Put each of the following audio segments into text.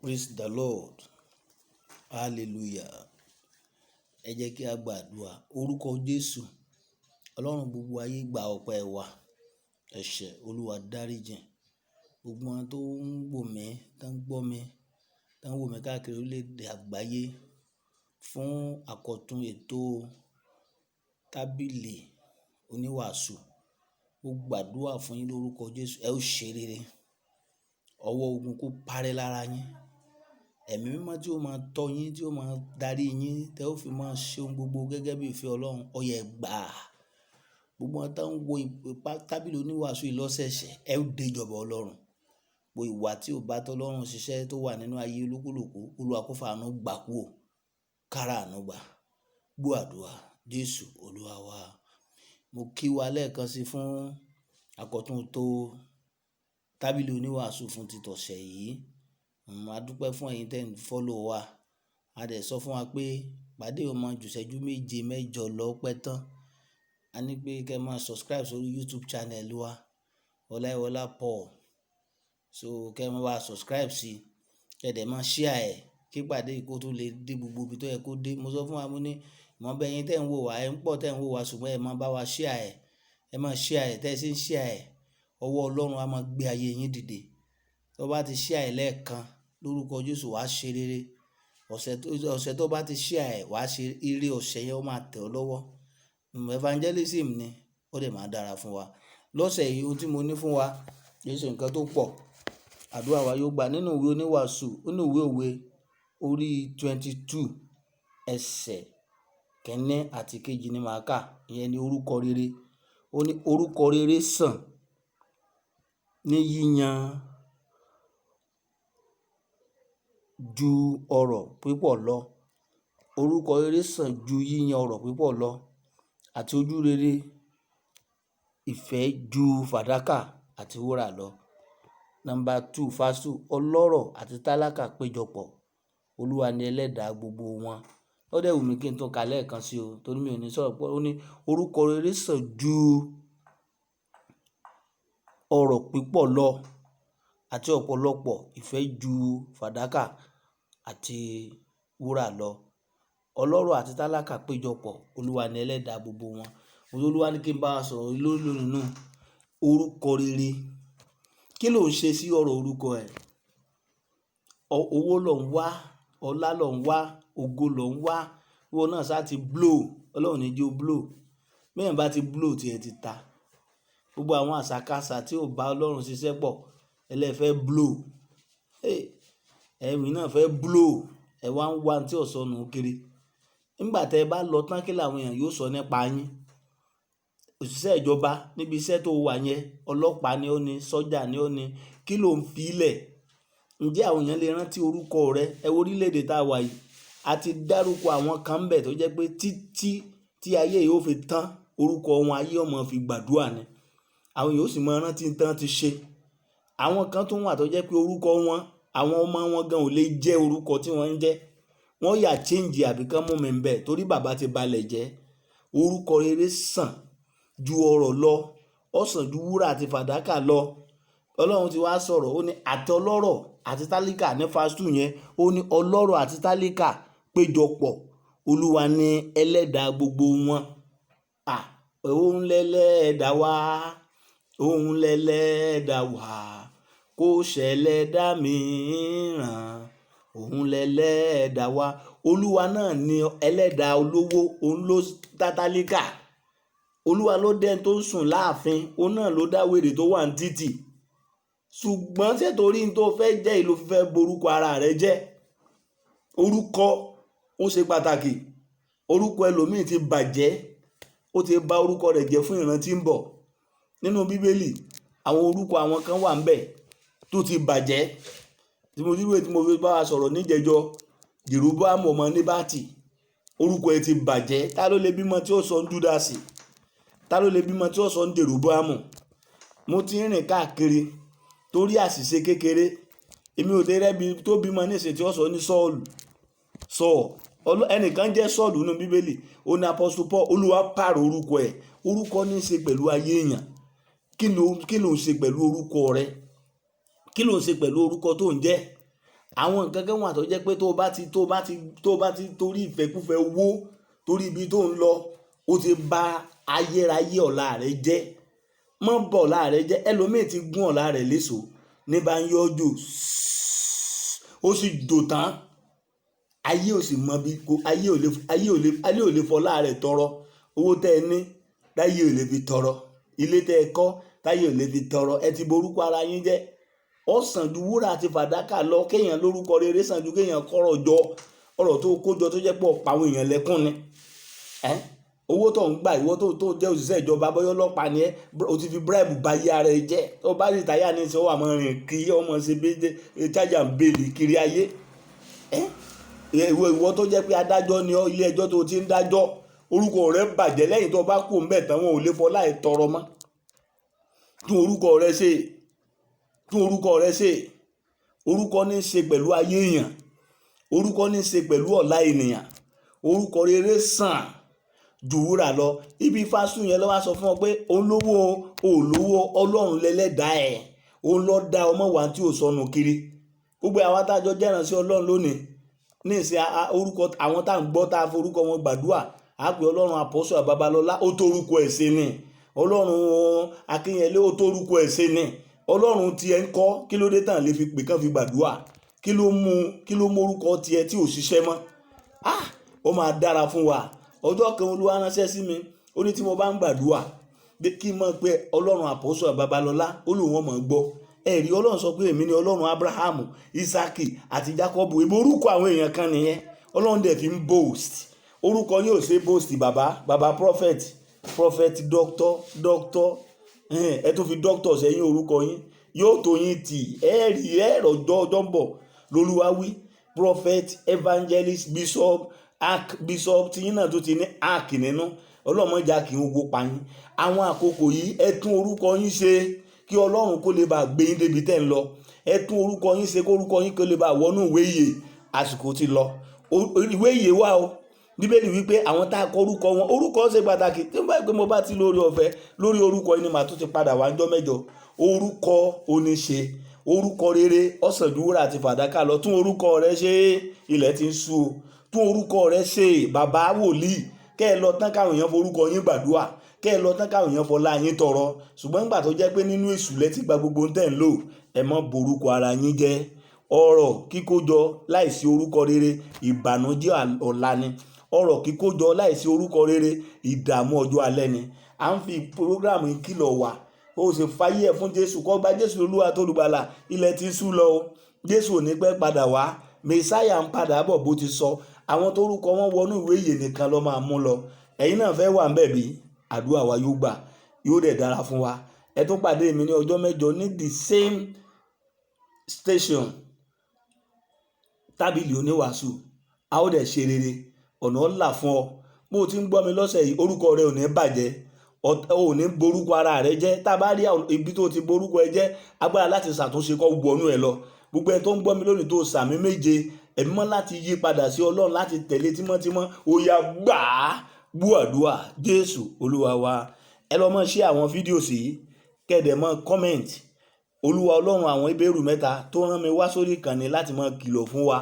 Praise the Lord. Hallelujah. Ẹ jẹ́ kí a gbàdúrà. Orúkọ Jésù, Ọlọ́run gbogbo ayé gba ọpẹ́ wa. Ẹ̀ṣẹ̀ Olúwa dáríjìn. Gbogbo wọn tó ń wò mí, tó ń gbọ́ mi, tó ń wò mí káàkiri orílẹ̀-èdè àgbáyé fún àkọ́tún ètò tábìlì oníwàásù. Mo gbàdúrà fún yín lórúkọ Jésù. Ẹ ó ṣe rere. Ọwọ́ ogun kó parẹ́ lára yín. Ẹ̀mí mímọ́ tí ó máa tọ́ yín, tí ó máa darí yín, tẹ́ ó fi máa ṣe ohun gbogbo gẹ́gẹ́ bí ìfẹ́ Ọlọ́run, ó yẹ gbà. Gbogbo wọn tó ń wo tábìlì oníwàásù yìí lọ́sẹ̀ẹ̀sẹ̀, ẹ ó dé ìjọba Ọlọ́run. Gbogbo ìwà tí ò bá tọ́lọ́run ṣiṣẹ́ tó wà nínú ayé olúkúlùkù, Olúwa kó fàánú gbà kúrò. Kára àánú gbà. Gbọ́ àdúrà Jésù Olúwa wa. Mo kí wa lẹ́ẹ̀kan sí fún àkọ́tún tó tábìlì oníwàásù fún títọ̀sẹ̀ yìí. A dúpẹ́ fún ẹ̀yin tẹ́ ń follow wa. A dẹ̀ sọ fún wa pé pàdé ó máa jù ìṣẹ́jú méje mẹ́jọ lọ pẹ́ tán. A ní pé kẹ́ máa subscribe sórí YouTube channel wa Ọláyíwọlá Paul. So kẹ́ máa bá subscribe sí, kẹ́ dẹ̀ máa share ẹ̀ kí pàdé kó tó lè dé gbogbo ibi tó yẹ kó dé. Mo sọ fún wa, mo ní ìmọ̀ bẹ́ẹ̀ yín tẹ́ ń wò wá, ẹ̀ ń pọ̀ tẹ́ ń wò wá, ṣùgbọ́n ẹ máa bá wa share ẹ̀. Ẹ máa share ẹ̀, tẹ́ ẹ sì ń share ẹ̀, ọwọ́ Ọlọ́run á máa gbé ayé yín dìde. Tó bá ti share ẹ̀ lẹ́ẹ̀kan lórúkọ Jésù, wàá ṣe rere. Ọ̀sẹ̀ tó bá ti share ẹ̀, wàá ṣe ire. Ọ̀sẹ̀ yẹn ó máa tẹ̀ ọ́ lọ́wọ́. Evangelism ni, ó dẹ̀ máa dára fún wa. Lọ́sẹ̀ yìí ohun tí mo ní fún wa kì í ṣe nǹkan tó pọ̀. Àdúrà wa yóò gbà nínú ìwé oníwàásù, nínú ìwé òwe orí 22 ẹsẹ̀ kẹ́ni àti kejì ni màá kà. Ìyẹn ni orúkọ rere. Ó ní orúkọ rere sàn ní yíyan ju ọrọ̀ púpọ̀ lọ. Orúkọ rere sàn ju yíyan ọrọ̀ púpọ̀ lọ, àti ojú rere ìfẹ́ ju fàdákà àti wúrà lọ. Number 2 verse 2, ọlọ́rọ̀ àti tálákà péjọpọ̀, Olúwa ni ẹlẹ́dàá gbogbo wọn. Ó dẹ̀ wù mí kí n tún ka lẹ́ẹ̀kan sí o, torí mi ò ní sọ̀rọ̀ pé ó ní orúkọ rere sàn ju ọrọ̀ púpọ̀ lọ, àti ọ̀pọ̀lọpọ̀ ìfẹ́ ju fàdákà àti wúrà lọ. Ọlọ́rọ̀ àti tálákà péjọpọ̀, Olúwa ni ẹlẹ́dàá gbogbo wọn. Olúwa ní kí n bá wa sọ̀rọ̀ lórí nínú orúkọ rere. Kí ló ń ṣe sí ọ̀rọ̀ orúkọ ẹ̀? Owó ló ń wá, ọlá ló ń wá, ògo ló ń wá. Ìwọ náà sá ti blow. Ọlọ́run ní jẹ́ ó blow. Bẹ́ẹ̀ bá ti blow tí ẹ ti ta. Gbogbo àwọn àṣàkáṣà tí ò bá Ọlọ́run ṣiṣẹ́ pọ̀, ẹlẹ́fẹ́ blow. Ẹ̀yin náà fẹ́ blow. Ẹ wá ń wá tí ọ̀sọ́nù kiri. Nígbà tẹ́ ẹ bá lọ tán, kí làwọn èèyàn yóò sọ nípa yín? Òṣìṣẹ́ ìjọba níbi iṣẹ́ tó wà yẹn, ọlọ́pàá ni ó ní, sọ́jà ni ó ní, kí ló ń fi ilẹ̀? Ǹjẹ́ àwọn èèyàn lè rántí orúkọ rẹ? Ẹ wo orílẹ̀-èdè tá a wà yìí. A ti dárúkọ àwọn kan ń bẹ̀ tó jẹ́ pé títí tí ayé yìí ó fi tán, orúkọ wọn ayé ọmọ fi gbàdúrà ni. Àwọn yóò sì máa rántí tán ti ṣe. Àwọn kan tún wà tó jẹ́ pé orúkọ wọn, àwọn ọmọ wọn gan ò lè jẹ́ orúkọ tí wọ́n ń jẹ́. Wọ́n yà change àbí kán mú mi ń bẹ̀ torí bàbá ti balẹ̀ jẹ́. Orúkọ rere sàn ju ọrọ̀ lọ, ó sàn ju wúrà àti fàdákà lọ. Ọlọ́run ti wá sọ̀rọ̀, ó ní àti ọlọ́rọ̀ àti tálíkà ní verse 2 yẹn. Ó ní ọlọ́rọ̀ àti tálíkà péjọpọ̀, Olúwa ni ẹlẹ́dàá gbogbo wọn. Òun lẹ́lẹ́dàá wá, òun lẹ́lẹ́dàá wá, kò ṣẹlẹ́dà mìíràn. Òun lẹ́lẹ́dàá wá. Olúwa náà ni ẹlẹ́dàá olówó, òun ló dá tálíkà. Olúwa ló dẹ́n tó ń sùn láàfin, òun náà ló dá wèrè tó wà ní títì. Ṣùgbọ́n ṣé torí n tó fẹ́ jẹ́ ìlú fífẹ́ borúkọ ara rẹ jẹ́? Orúkọ ó ṣe pàtàkì. Orúkọ ẹlòmíì ti bàjẹ́, ó ti bà orúkọ rẹ̀ jẹ́ fún ìran tí ń bọ̀. Nínú Bíbélì, àwọn orúkọ àwọn kan wà ńbẹ̀ tó ti bàjẹ́. Tí mo fi bá wa sọ̀rọ̀ níjẹjọ, Jeroboamu ọmọ Nebati, orúkọ ẹ̀ ti bàjẹ́. Ta ló lè bímọ tí ó sọ ń Júdásì? Ta ló lè bímọ tí ó sọ ń Jeroboamu? Mo ti ń rìn káàkiri torí àṣìṣe kékeré. Èmi ò tẹ́rẹ́ bí tó bímọ níṣẹ́ tí ó sọ ní Sọ́ọ̀lù. Ẹnìkan jẹ́ Sọ́ọ̀lù nínú Bíbélì. Ó ní Apostle Paul. Olúwa pààrọ̀ orúkọ ẹ̀. Orúkọ ní í ṣe pẹ̀lú ayé èèyàn. Kí ló ń ṣe pẹ̀lú orúkọ rẹ? Kí ló ń ṣe pẹ̀lú orúkọ tó ń jẹ́? àwọn nǹkan kan wà tó jẹ́ pé tó bá ti torí ìfẹ́kúfẹ́ owó torí ibi tó ń lọ ó ti bà ayérayé ọ̀la rẹ jẹ́. mọ́ bọ̀ ọ̀la rẹ jẹ́. ẹlòmíì ti gún ọ̀la rẹ léṣo ní bá ń yọjú ó sì dò tán. ayé ò sì mọ bí ayé ò lè fọlá rẹ tọrọ. owó tẹ́ ẹ ní táyé ò lè fi tọrọ, ilé tẹ́ ẹ kọ́ táyé ò lè fi tọrọ. ẹ ti borúkọ ara yín jẹ́. ó sàn ju wúrà àti fàdákà lọ kéèyàn lórúkọ rere, sàn ju kéèyàn kọ́rọ̀ jọ ọ̀rọ̀ tó kójọ tó jẹ́ pọ̀ pa àwọn èèyàn lẹ́kún ni. owó tó ń gbà ìwọ tó jẹ́ òṣìṣẹ́ ìjọba bọ́yọ́ ọlọ́pàá ni ẹ́ o ti fi bíráìbù bà ayé ara ẹ jẹ́. tó bá rí táyà ní ìṣòwò àmọ́ rìn kiri ọmọ ṣe béjé chájà ń bèèlì kiri ayé. ìwọ tó jẹ́ pé adájọ́ ni ọ́, ilé ẹjọ́ tó ti ń dájọ́, orúkọ rẹ bàjẹ́ lẹ́yìn tó bá kú ńbẹ̀ tán wọn ò lè fọlá ẹ̀ tọrọ mọ́. tún orúkọ rẹ ṣe. orúkọ ní í ṣe pẹ̀lú ayé èèyàn, orúkọ ní í ṣe pẹ̀lú ọ̀la ènìyàn. orúkọ rere sàn ju wúrà lọ. ibi fásitì yẹn ló wá sọ fún ọ pé olówó olówó ọlọ́run lẹ́lẹ́dàá ẹ̀, òun ló dá ọmọ wa tí ò sọnù kiri. gbogbo àwọn tájọ jẹ́ràn sí ọlọ́run lónìí ní ìsìn orúkọ àwọn tá à ń gbọ́ tá a forúkọ wọn gbàdúrà á pè ọlọ́run Àpọ́sù Babalọ́lá ó tó orúkọ ẹ̀ ṣe ni, ọlọ́run Akínyẹlé ó tó orúkọ ẹ̀ ṣe ni, ọlọ́run tiẹ̀ ń kọ́ kí ló dé tàn lè fi pè kán fi gbàdúrà, kí ló mú orúkọ tiẹ̀ tí ò ṣiṣẹ́ mọ́. ó máa dára fún wa. ọjọ́ kan Olúwa ránṣẹ́ sí mi, ó ní tí mo bá ń gbàdúrà kí n mọ̀ pé ọlọ́run Àpọ́sù Babalọ́lá ó lóun ọmọ gbọ́. ẹ̀rí ọlọ́run sọ pé èmi ni ọlọ́run Abrahamu, Isaki àti Jacob. ìbò orúkọ àwọn èèyàn kan nìyẹn. ọlọ́run dẹ̀ fi ń boast. orúkọ yín ò ṣe boast. bàbá prophet doctor ẹ tó fi doctor sẹ́yìn orúkọ yín yóò tó yín tì. ẹ̀rí ọjọ́ ń bọ̀ lolúwa wí. prophet, evangelist, bishop tí yín náà tó ti ní ark nínú. ọlọ́mọjà kì í wo pa yín. àwọn àkókò yìí ẹ tún orúkọ yín ṣe kí ọlọ́run kó lè bá gbé yín débi tẹ́ ń lọ. ẹ tún orúkọ yín ṣe kó orúkọ yín kó lè bá wọnú ìwé ìyè. àsìkò ti lọ. ìwé ìyè wà o. bíbélì wípé àwọn tá a kọ orúkọ ṣe pàtàkì. tí mo bá ti lórí ọ̀fẹ́ lórí orúkọ yín ni màá tún ti padà wá ńjọ́ mẹ́jọ. orúkọ oníṣe, orúkọ rere ọ̀sán ju wúrà àti fàdákà lọ. tún orúkọ rẹ ṣe. ilẹ̀ ti ń ṣú o. tún orúkọ rẹ ṣe. bàbá wòlíì kẹ́ ẹ lọ tán káwọn èèyàn forúkọ yín gbàdúrà, kẹ́ ẹ lọ tán káwọn èèyàn fọlá yín tọrọ. ṣùgbọ́n nígbà tó jẹ́ pé nínú èṣù lẹ ti gba gbogbo ń tẹ̀ ń lò, ẹ má borúkọ ara yín jẹ́. ọrọ̀ kíkójọ láìsí orúkọ rere ìbànújẹ́ ọ̀la ni. ọrọ̀ kíkójọ láìsí orúkọ rere ìdààmú ọjọ́ alẹ́ ni. à ń fi prógráàmù ìkìlọ̀ wà. ó sì fàyè ẹ̀ fún Jésù kó gba Jésù Olúwa tó lùgbàlà. ilẹ̀ ti ṣú lọ o. Jésù ò ní pẹ́ padà wá. Mèsáyà ń padà bọ̀ bó ti sọ. àwọn tó orúkọ wọn wọnú ìwé ìyè nìkan ló máa mú lọ. ẹ̀yin náà fẹ́ wà ń bẹ̀ bí? àdúrà wa yóò gbà, yóò dẹ̀ dára fún wa. ẹ tún pàdé mi ní ọjọ́ mẹ́jọ ní the same station, tábìlì oníwàásù. a ó dẹ̀ ṣe rere, ọ̀nà ọ̀la fún ọ. bó o ti ń gbọ́ mi lọ́sẹ̀ yìí orúkọ rẹ ò ní bàjẹ́, ò ní borúkọ ara rẹ jẹ́. tá a bá rí ibi tó ti borúkọ ẹ jẹ́, agbára láti ṣàtúnṣe kó wọnú ẹ lọ. gbogbo ẹ tó ń gbọ́ mi lónìí tó sàmì méje, ẹ̀mí mọ́ láti yí padà sí Ọlọ́run, láti tẹ̀lé tímọ́tímọ́. ó yá gbà á gbọ́ àdúrà Jésù Olúwa wa. ẹ lọ mọ́ share àwọn fídíò sí kẹ́ẹ̀dẹ̀ mọ́ comment. Olúwa Ọlọ́run àwọn Hébérù mẹ́ta tó rán mi wá sórí ìkànnì láti mọ́ kìlọ̀ fún wa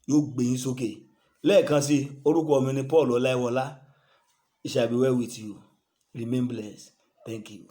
yóò gbé yín sókè. lẹ́ẹ̀kan sí orúkọ mi ni Paul Ọláìwọlá. It shall be well with you. Remain blessed. Thank you.